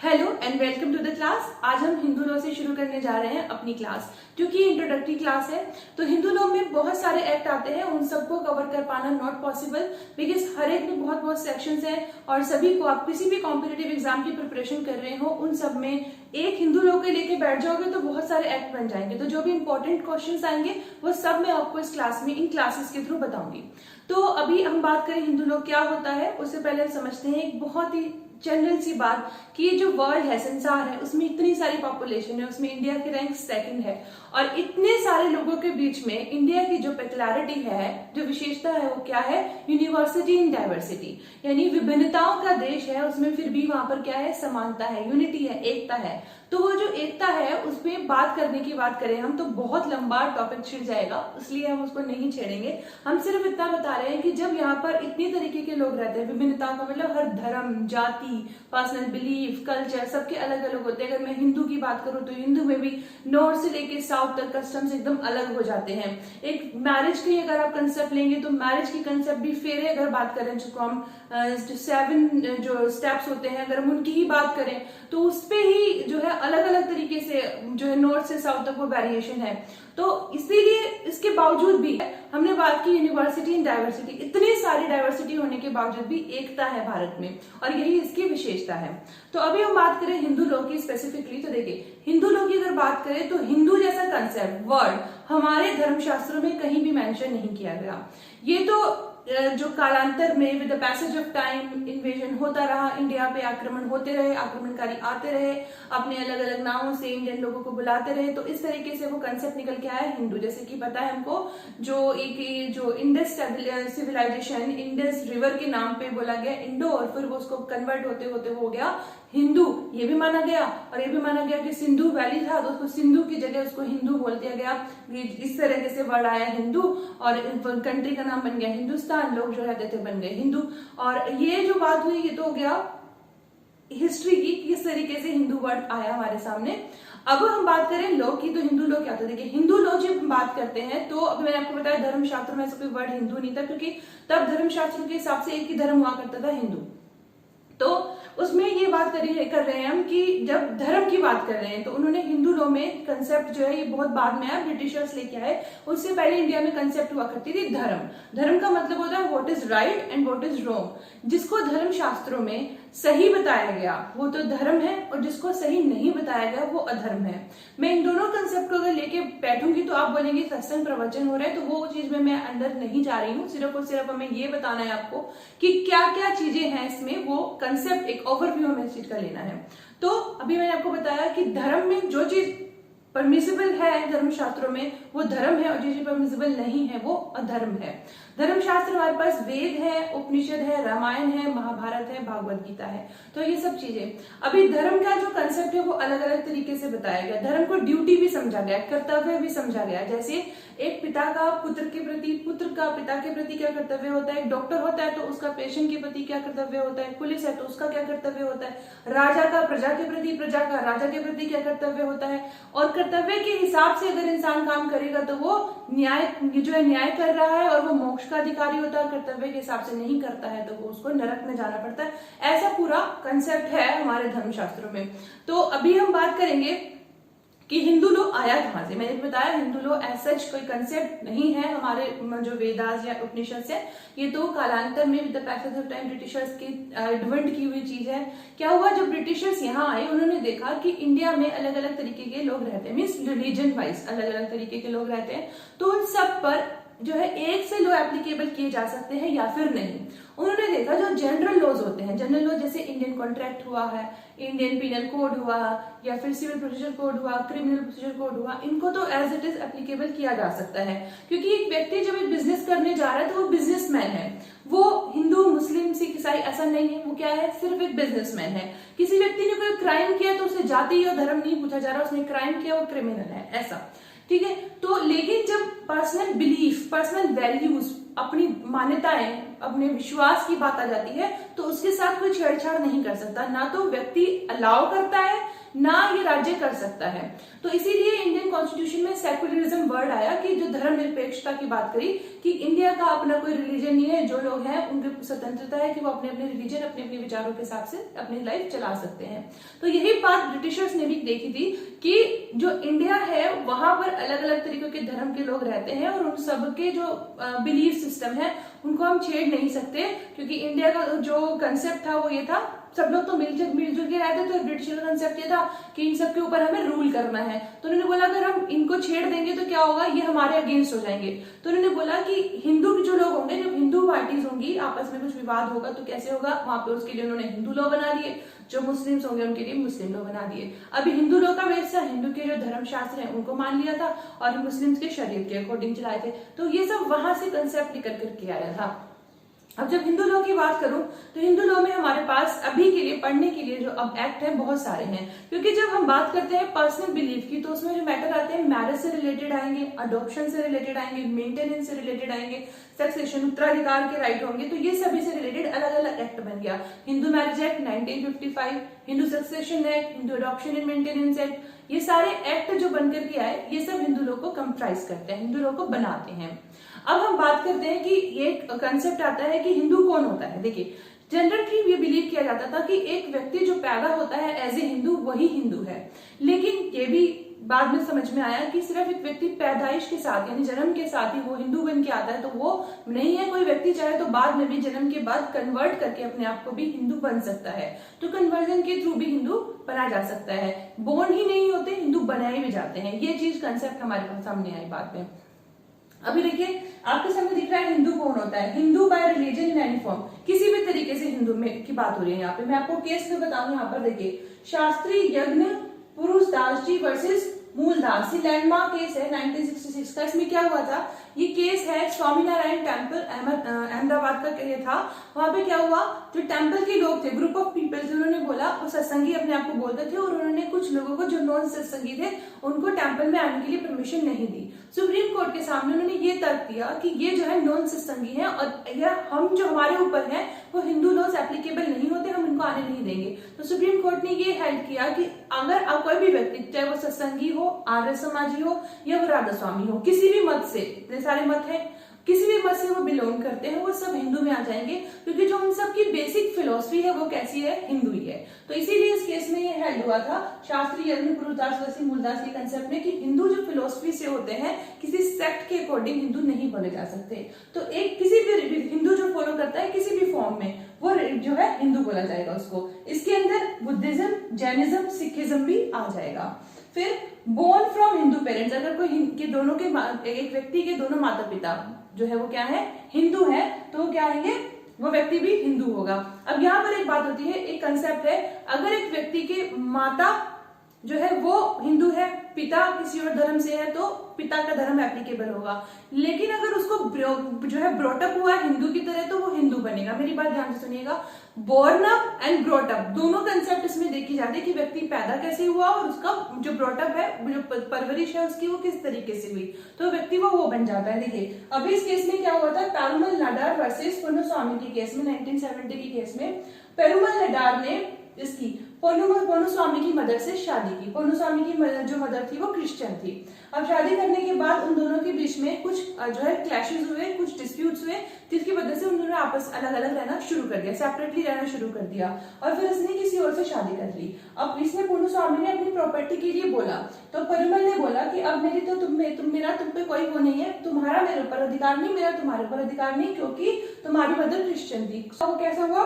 Hello and welcome to the class. आज हम Hindu law से शुरू करने जा रहे हैं अपनी क्लास, जो कि इंट्रोडक्टरी क्लास है। तो हिंदू लॉ में बहुत सारे एक्ट आते हैं, उन सबको कवर कर पाना नॉट पॉसिबल, बिकॉज हर एक में बहुत बहुत सेक्शंस हैं और सभी को आप किसी भी कॉम्पिटिटिव एग्जाम की प्रिपरेशन कर रहे हो उन सब में एक हिंदू लॉ के लेके बैठ जाओगे तो बहुत सारे एक्ट बन जाएंगे। तो जो भी इंपॉर्टेंट क्वेश्चंस आएंगे वो सब मैं आपको इस क्लास में इन क्लासेस के थ्रू बताऊंगी। तो अभी हम बात करें हिंदू लॉ क्या होता है, उससे पहले समझते हैं एक बहुत ही जनरल सी बात कि ये जो वर्ल्ड है, संसार है, उसमें इतनी सारी पॉपुलेशन है, उसमें इंडिया की रैंक सेकंड है और इतने सारे लोगों के बीच में इंडिया की जो पेक्युलरिटी है, जो विशेषता है वो क्या है? यूनिवर्सिटी इन डाइवर्सिटी, यानी विभिन्नताओं का देश है, उसमें फिर भी वहां पर क्या है? समानता है, यूनिटी है, एकता है। तो वो जो एकता है उसमें बात करने की बात करें हम तो बहुत लंबा टॉपिक छिड़ जाएगा, इसलिए हम उसको नहीं छेड़ेंगे। हम सिर्फ इतना बता रहे हैं कि जब यहाँ पर इतनी तरीके के लोग रहते हैं, विभिन्नता का मतलब हर धर्म, जाति, पर्सनल बिलीफ, कल्चर सबके अलग अलग होते हैं। अगर मैं हिंदू की बात करूं तो हिंदू में भी नॉर्थ से लेके साउथ तक कस्टम्स एकदम अलग हो जाते हैं। एक मैरिज की अगर आप कंसेप्ट लेंगे तो मैरिज की कंसेप्ट भी फेरे अगर बात करें जो हम 7 जो स्टेप्स होते हैं अगर हम उनकी ही बात करें तो उस पे ही जो है अलग अलग तरीके से जो है नॉर्थ से साउथ तक वो वेरिएशन है। तो इसीलिए इसके बावजूद भी हमने बात की यूनिवर्सिटी इन डाइवर्सिटी, इतनी सारी डाइवर्सिटी होने के बावजूद भी एकता है भारत में और यही इसकी विशेषता है। तो अभी हम बात करें हिंदू लॉ की स्पेसिफिकली, तो देखिए हिंदू लॉ की अगर बात करें तो हिंदू जैसा कंसेप्ट वर्ड हमारे धर्मशास्त्रों में कहीं भी मेंशन नहीं किया गया। ये तो जो कालांतर में with the passage of time invasion होता रहा, इंडिया पे आक्रमण होते रहे, आक्रमणकारी आते रहे, अपने अलग अलग नामों से इंडियन लोगों को बुलाते रहे, तो इस तरीके से वो कंसेप्ट निकल के आया हिंदू। जैसे कि पता है हमको जो एक जो इंडस सिविलाइजेशन इंडस रिवर के नाम पे बोला गया इंडो और फिर वो उसको कन्वर्ट होते होते वो हो गया हिंदू, ये भी माना गया और ये भी माना गया कि सिंधु वैली था तो उसको सिंधु की जगह उसको हिंदू बोल दिया गया। इस तरह से वर्ड आया हिंदू और कंट्री का नाम बन गया हिंदुस्तान, लोग जो रहते थे बन गए हिंदू। और ये जो बात हुई ये तो हो गया हिस्ट्री की, किस तरीके से हिंदू वर्ड आया हमारे सामने। अब हम बात करें लॉ की, तो हिंदू लॉ क्या था? देखिए हिंदू लॉ जब हम बात करते हैं तो अभी मैंने आपको बताया धर्मशास्त्र में ऐसा कोई वर्ड हिंदू नहीं था, क्योंकि तब धर्मशास्त्र के हिसाब से एक ही धर्म हुआ करता था हिंदू। तो उसमें ये बात कर रहे हैं हम कि जब धर्म की बात कर रहे हैं तो उन्होंने हिंदू लॉ में कंसेप्ट जो है ये बहुत बाद में आया, ब्रिटिशर्स लेके आए। उससे पहले इंडिया में कंसेप्ट हुआ करती थी धर्म। धर्म का मतलब होता है what is right and what is wrong. जिसको धर्म शास्त्रों में सही बताया गया वो तो धर्म है और जिसको सही नहीं बताया गया वो अधर्म है। मैं इन दोनों कंसेप्ट को अगर लेके बैठूंगी तो आप बोलेंगे सत्संग प्रवचन हो रहा है, तो वो चीज में मैं अंदर नहीं जा रही हूँ। सिर्फ और सिर्फ हमें ये बताना है आपको कि क्या क्या चीजें हैं इसमें, वो कंसेप्ट एक ओवरव्यू हमें इस चीज का लेना है। तो अभी मैंने आपको बताया कि धर्म में जो चीज परमिसिबल है धर्मशास्त्रों में वो धर्म है और जो चीज परमिसिबल नहीं है वो अधर्म है। धर्मशास्त्र हमारे पास वेद है, उपनिषद है, रामायण है, महाभारत है, भागवत गीता है, तो ये सब चीजें। अभी धर्म का जो कंसेप्ट है वो अलग अलग तरीके से बताया गया। धर्म को ड्यूटी भी समझा गया, कर्तव्य भी समझा गया। जैसे एक पिता का पुत्र के प्रति, पुत्र का पिता के प्रति क्या कर्तव्य होता है, एक डॉक्टर होता है तो उसका पेशेंट के प्रति क्या कर्तव्य होता है, पुलिस है तो उसका क्या कर्तव्य होता है, राजा का प्रजा के प्रति, प्रजा का राजा के प्रति क्या कर्तव्य होता है। और कर्तव्य के हिसाब से अगर इंसान काम करेगा तो वो न्याय जो है न्याय कर रहा है और वो मोक्ष का अधिकारी होता है। कर्तव्य के हिसाब से नहीं करता है तो वो उसको नरक में जाना पड़ता है। ऐसा पूरा कंसेप्ट है हमारे धर्मशास्त्रों में। तो अभी हम बात करेंगे कि हिंदू लॉ आया कहां से। मैंने बताया हिंदू लॉ ऐसा कोई कंसेप्ट नहीं है हमारे जो वेदास या उपनिषद है, ये तो कालांतर में with the passage of time Britishers की इन्वेंट की हुई चीज है। क्या हुआ, जब ब्रिटिशर्स यहाँ आए उन्होंने देखा कि इंडिया में अलग अलग तरीके के लोग रहते हैं, मीन्स रिलीजन वाइज अलग अलग तरीके के लोग रहते हैं, तो उन सब पर जो है एक से लॉ एप्लीकेबल किए जा सकते हैं या फिर नहीं। उन्होंने देखा जो जनरल लॉज होते हैं, जनरल लॉ जैसे इंडियन कॉन्ट्रैक्ट हुआ है, इंडियन पीनल कोड हुआ या फिर सिविल प्रोसीजर कोड हुआ, क्रिमिनल प्रोसीजर कोड हुआ, इनको तो एज इट इज एप्लीकेबल किया जा सकता है। क्योंकि एक व्यक्ति जब एक बिजनेस करने जा रहा है तो वो बिजनेसमैन है, वो हिंदू मुस्लिम सिख ईसाई ऐसा नहीं है, वो क्या है, सिर्फ एक बिजनेसमैन है। किसी व्यक्ति ने कोई क्राइम किया तो उसे जाति या धर्म नहीं पूछा जा रहा, उसने क्राइम किया वो क्रिमिनल है, ऐसा, ठीक है। तो लेकिन जब पर्सनल बिलीफ, पर्सनल वैल्यूज, अपनी मान्यताएं, अपने विश्वास की बात आ जाती है तो उसके साथ कोई छेड़छाड़ नहीं कर सकता। ना तो व्यक्ति अलाउ करता है ना ये राज्य कर सकता है। तो इसीलिए इंडियन कॉन्स्टिट्यूशन में सेक्युलरिज्म वर्ड आया कि जो धर्मनिरपेक्षता की बात करी कि इंडिया का अपना कोई रिलीजन नहीं है, जो लोग हैं उनकी स्वतंत्रता है कि वो अपने अपने रिलीजन अपने अपने विचारों के हिसाब से अपनी लाइफ चला सकते हैं। तो यही बात ब्रिटिशर्स ने भी देखी थी कि जो इंडिया है वहां पर अलग अलग तरीकों के धर्म के लोग रहते हैं और उन सबके जो बिलीफ सिस्टम है उनको हम छेड़ नहीं सकते, क्योंकि इंडिया का जो कंसेप्ट था वो ये था सब लोग तो मिलजुल के रहते। तो ब्रिटिश का कंसेप्ट ये था कि इन सब के ऊपर हमें रूल करना है। तो उन्होंने बोला अगर हम इनको छेड़ देंगे तो क्या होगा, ये हमारे अगेंस्ट हो जाएंगे। तो उन्होंने बोला कि हिंदू जो लोग होंगे, जब हिंदू पार्टीज होंगी आपस में कुछ विवाद होगा तो कैसे होगा, वहां पे उसके लिए उन्होंने हिंदू लॉ बना दिए, जो मुस्लिम्स होंगे उनके लिए मुस्लिम लॉ बना दिए। अभी हिंदू लॉ का बेस था, हिंदू के जो धर्मशास्त्र है उनको मान लिया था और मुस्लिम्स के शरीयत के अकॉर्डिंग चलाए थे। तो ये सब वहां से कंसेप्ट निकल करके आया था। अब जब हिंदू लॉ की बात करूं तो हिंदू लॉ में हमारे पास अभी के लिए पढ़ने के लिए जो अब एक्ट है बहुत सारे हैं, क्योंकि जब हम बात करते हैं पर्सनल बिलीफ की तो उसमें जो मैटर आते हैं मैरिज से रिलेटेड आएंगे, अडॉप्शन से रिलेटेड आएंगे, मेंटेनेंस से रिलेटेड आएंगे, सक्सेशन उत्तराधिकार के राइट होंगे। तो ये सभी से रिलेटेड अलग अलग एक्ट बन गया। Hindu marriage act 1955, Hindu succession act, Hindu adoption and maintenance act, ये सारे एक्ट जो बनकर के आए ये सब हिंदू लॉ को कंप्राइज करते हैं, हिंदू लॉ को बनाते हैं। अब हम बात करते हैं कि ये कंसेप्ट आता है कि हिंदू कौन होता है। देखिए जनरली ये बिलीव किया जाता था कि एक व्यक्ति जो पैदा होता है एज ए हिंदू वही हिंदू है, लेकिन ये भी बाद में समझ में आया कि सिर्फ एक व्यक्ति पैदाइश के साथ यानी जन्म के साथ ही वो हिंदू बन के आता है तो वो नहीं है। कोई व्यक्ति चाहे तो बाद में भी जन्म के बाद कन्वर्ट करके अपने आप को भी हिंदू बन सकता है, तो कन्वर्जन के थ्रू भी हिंदू बना जा सकता है। बोर्न ही नहीं होते, हिंदू बनाए भी जाते हैं। ये चीज कंसेप्ट हमारे पास सामने आई बाद में। अभी देखिए आपके सामने दिख रहा है हिंदू कौन होता है। Hindu bye religion in any form, किसी भी तरीके से हिंदू में की बात हो रही है। यहाँ पे मैं आपको केस में बताऊं, यहाँ पर देखिए शास्त्री यज्ञ पुरुष दास जी वर्सेस मूलदास, ये लैंडमार्क केस है 1966 का। इसमें क्या हुआ था, ये केस है स्वामीनारायण टेम्पल अहमदाबाद का केस था। वहां पे क्या हुआ, जो टेम्पल के लोग थे, ग्रुप ऑफ पीपल थे, उन्होंने बोला, वो सत्संगी अपने आप को बोलते थे और उन्होंने कुछ लोगों को जो नॉन सत्संगी थे उनको टेम्पल में आने के लिए परमिशन नहीं दी। सुप्रीम कोर्ट के सामने उन्होंने ये तर्क दिया कि ये जो है नॉन सत्संगी है और यह हम जो हमारे ऊपर है वो हिंदू लॉज एप्लीकेबल नहीं होते, हम इनको आने नहीं देंगे। तो सुप्रीम कोर्ट ने ये हेल्ड किया कि अगर आप कोई भी व्यक्ति चाहे वो सत्संगी हो, आर्य समाजी हो या वो राधा स्वामी हो, किसी भी मत से, इतने सारे मत हैं, किसी भी मत से वो बिलोंग करते हैं, वो सब हिंदू में आ जाएंगे, क्योंकि जो उन सबकी बेसिक फिलोसफी है वो कैसी है, हिंदू ही है। तो इसीलिए इस केस में ये हेल्ड हुआ था शास्त्री यज्ञ पुरुषदास वर्सेस मूलदास के कंसेप्ट में कि हिंदू जो फिलोसफी से होते हैं किसी सेक्ट के अकॉर्डिंग हिंदू नहीं बोले जा सकते। तो एक किसी भी हिंदू जो फॉलो करता है किसी भी फॉर्म में वो जो है हिंदू बोला जाएगा उसको। इसके अंदर बुद्धिज्म, जैनिज्म, सिखिज्म भी आ जाएगा। फिर बोर्न फ्रॉम हिंदू पेरेंट्स, अगर कोई के दोनों के एक व्यक्ति के दोनों माता पिता जो है वो क्या है, हिंदू है, तो वो क्या आएंगे, वो व्यक्ति भी हिंदू होगा। अब यहाँ पर एक बात होती है, एक कंसेप्ट है, अगर एक व्यक्ति के माता जो है वो हिंदू है, पिता किसी और धर्म से है, तो पिता का धर्म एप्लीकेबल होगा। लेकिन अगर उसको जो है ब्रॉटअप हुआ हिंदू की तरह तो वो हिंदू बनेगा। मेरी बात ध्यान से सुनिएगा, बोर्न अप एंड ब्रॉटअप दोनों कंसेप्ट इसमें देखी जाती है कि व्यक्ति पैदा कैसे हुआ और उसका जो ब्रॉटअप है, जो परवरिश है उसकी वो किस तरीके से हुई, तो व्यक्ति वो बन जाता है। देखिए अभी इस केस में क्या हुआ था, पेरुमल नाडार वर्सेस पोन्नुस्वामी के केस में, 1970 के केस में पेरुमल नाडार ने इसकी पोन्नुस्वामी की मदर से शादी की। पोन्नुस्वामी की जो मदर थी वो क्रिश्चियन थी। अब शादी करने के बाद उन दोनों के बीच में कुछ जो है क्लैशेस हुए, कुछ डिस्प्यूट्स हुए, जिसकी वजह से उन दोनों आपस अलग अलग रहना शुरू कर दिया, सेपरेटली रहना शुरू कर दिया और फिर इसने किसी और से शादी कर ली। अब इसमें पोन्नुस्वामी ने अपनी प्रॉपर्टी के लिए बोला, तो पेरुमल ने बोला कि अब मेरी तो तुम पे कोई वो नहीं है, तुम्हारा मेरे ऊपर अधिकार नहीं, मेरा तुम्हारे ऊपर अधिकार नहीं, क्योंकि तुम्हारी मदर क्रिश्चियन थी। तो कैसा हुआ,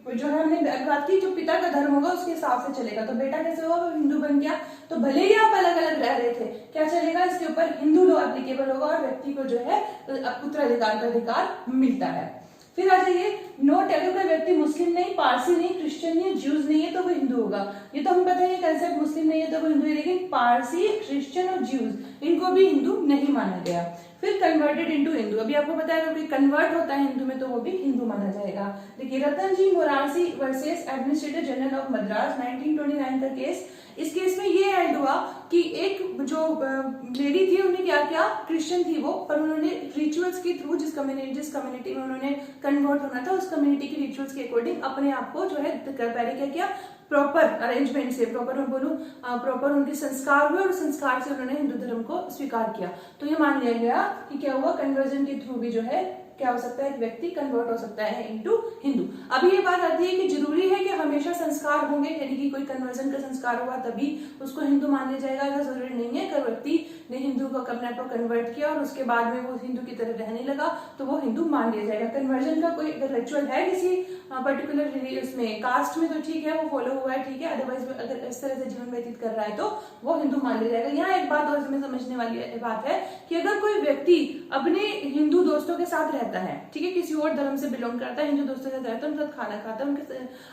जो है हमने बात की, जो पिता का धर्म होगा उसके हिसाब से चलेगा। तो बेटा कैसे हुआ, वो हिंदू बन गया। तो भले ही आप अलग अलग रह रहे थे, क्या चलेगा, इसके ऊपर हिंदू लॉ एप्लीकेबल होगा और व्यक्ति को जो है उत्तराधिकार का अधिकार मिलता है। फिर आ जाइए, नोट, अगर कोई व्यक्ति मुस्लिम नहीं, पारसी नहीं, क्रिश्चियन नहीं, ज्यूज नहीं है तो वो हिंदू होगा। ये तो हम पता है कंसेप्ट, मुस्लिम नहीं है तो वो हिंदू है, लेकिन पारसी, क्रिश्चियन और ज्यूज इनको भी हिंदू नहीं माना गया। फिर कन्वर्टेड इनटू हिंदू, अभी आपको पता है अगर कोई कन्वर्ट होता है हिंदू में तो वो भी हिंदू माना जाएगा। देखिए Ratan ji Morarsi versus administrator general of Madras 1929 का केस। इस केस में ये हेल्ड हुआ कि एक जो लेडी थी उन्हें क्या किया, क्रिश्चियन थी वो, पर उन्होंने रिचुअल्स के थ्रू जिस कम्युनिटी में उन्होंने कन्वर्ट होना था उस कम्युनिटी की रिचुअल्स के अकॉर्डिंग अपने आप को जो है पहले क्या किया, प्रॉपर अरेंजमेंट से, प्रॉपर मैं बोलूँ प्रॉपर उनके संस्कार हुए और संस्कार से उन्होंने हिंदू धर्म को स्वीकार किया। तो ये मान लिया गया कि क्या हुआ, कन्वर्जन के थ्रू भी जो है क्या हो सकता है, एक व्यक्ति कन्वर्ट हो सकता है इनटू हिंदू। अभी ये बात आती है कि जरूरी है कि हमेशा संस्कार होंगे, यानी कि कोई कन्वर्जन का संस्कार हुआ तभी उसको हिंदू मान लिया जाएगा, ऐसा जरूरी नहीं है। अगर व्यक्ति ने हिंदू को अपने आप को कन्वर्ट किया और उसके बाद में वो हिंदू की तरह रहने लगा तो वो हिंदू मान लिया जाएगा। कन्वर्जन का कोई अगर रिचुअल है किसी पर्टिकुलर उसमें कास्ट में तो ठीक है, वो फॉलो हुआ है, ठीक है, अदरवाइज अगर इस तरह से जीवन व्यतीत कर रहा है तो वो हिंदू मान लिया जाएगा। यहाँ एक बात और हमें समझने वाली बात है कि अगर कोई व्यक्ति अपने हिंदू दोस्तों के साथ रहता है, ठीक है, किसी और धर्म से बिलोंग करता है, हिंदू दोस्तों के साथ रहता है, उनके साथ खाना खाता है, उनके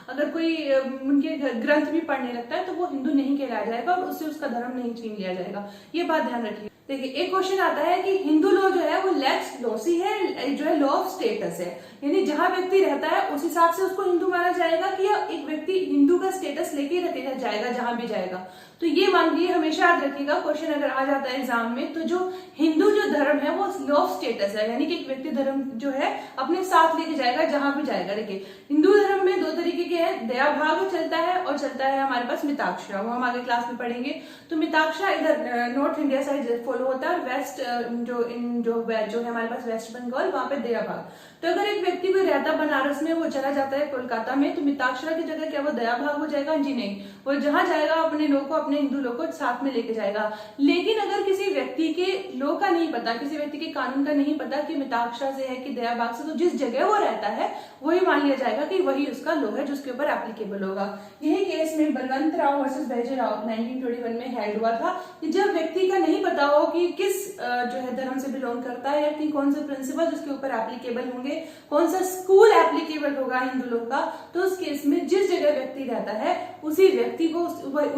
अगर कोई उनके ग्रंथ भी पढ़ने लगता है तो वो हिंदू नहीं कहलाया जाएगा और उससे उसका धर्म नहीं छीन लिया जाएगा। ये बात ध्यान रखिए। देखिए एक क्वेश्चन आता है कि हिंदू लॉ जो है वो लेक्स लॉसी है, जो है लॉ ऑफ स्टेटस है, यानी जहां व्यक्ति रहता है उस हिसाब से उसको हिंदू माना जाएगा कि एक व्यक्ति हिंदू का स्टेटस लेके रखेगा जाएगा जहां भी जाएगा। तो ये मान लीजिए, हमेशा याद रखिएगा, क्वेश्चन अगर आ जाता है एग्जाम में तो जो हिंदू जो धर्म है वो लॉ ऑफ स्टेटस है, यानी कि एक व्यक्ति धर्म जो है अपने साथ लेके जाएगा जहां भी जाएगा। देखिए हिंदू धर्म में दो तरीके के हैं, दया भाव चलता है और चलता है हमारे पास मिताक्षरा, वो हम आगे क्लास में पढ़ेंगे। तो मिताक्षरा इधर नॉर्थ इंडिया साइड फॉलो होता है, वेस्ट जो है हमारे पास वेस्ट बंगाल, वहां पे दया भाव। तो अगर एक व्यक्ति कोई रहता बनारस में, वो चला जाता है कोलकाता में, तो मिताक्षरा की जगह क्या वो दया भाव हो जाएगा? जी नहीं, वो जहां जाएगा अपने लोग को, अपने हिंदू लोग को साथ में लेके जाएगा। लेकिन अगर किसी व्यक्ति के लॉ का नहीं पता, किसी व्यक्ति के कानून का नहीं पता कि मिताक्षरा से है कि दया भाव से, तो जिस जगह वो रहता है वही मान लिया जाएगा कि वही उसका लॉ है जिसके ऊपर एप्लीकेबल होगा। यही केस में बलवंत राव वर्सेस बैजय राव 1921 में हेल्ड हुआ था कि जब व्यक्ति का नहीं पता हो कि किस जो है धर्म से बिलोंग करता है, या कि कौन से प्रिंसिपल उसके ऊपर एप्लीकेबल होंगे, कौन सा स्कूल एप्लीकेबल होगा हिंदू लोग का, तो उस केस में जिस जगह व्यक्ति रहता है उसी व्यक्ति को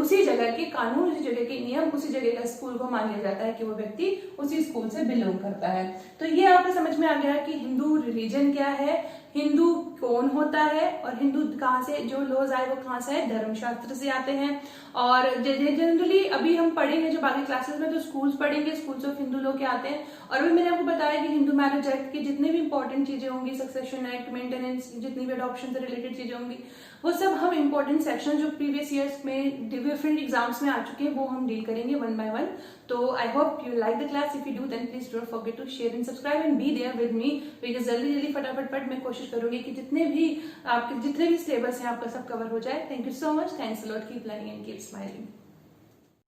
उसी जगह के कानून, उसी जगह के नियम, उसी जगह का स्कूल को मान लिया जाता है कि वो व्यक्ति उसी स्कूल से बिलोंग करता है। तो ये आपको समझ में आ गया कि हिंदू रिलीजन क्या है, हिंदू कौन होता है, और हिंदू कहाँ से, जो लॉज आए वो कहाँ से है, धर्मशास्त्र से आते हैं। और जनरली अभी हम पढ़ेंगे जब आगे क्लासेस में तो स्कूल्स पढ़ेंगे, स्कूल्स ऑफ हिंदू लॉ के आते हैं। और अभी मैंने आपको बताया कि हिंदू मैरिज एक्ट की जितने भी इंपॉर्टेंट चीजें होंगी, सक्सेशन एक्ट, मेंटेनेंस, जितनी भी अडॉप्शन से रिलेटेड चीजें होंगी, वो सब हम इंपॉर्टेंट सेक्शन जो प्रीवियस ईयर्स में डिफरेंट एग्जाम्स में आ चुके हैं वो हम डील करेंगे वन बाय वन। तो I hope you like the class. If you do then please don't forget to share and subscribe and be there with me, because जल्दी जल्दी फटाफट मैं कोशिश करूंगी कि जितने भी सिलेबस हैं आपका सब कवर हो जाए। Thank you so much, thanks a lot, keep learning and keep smiling.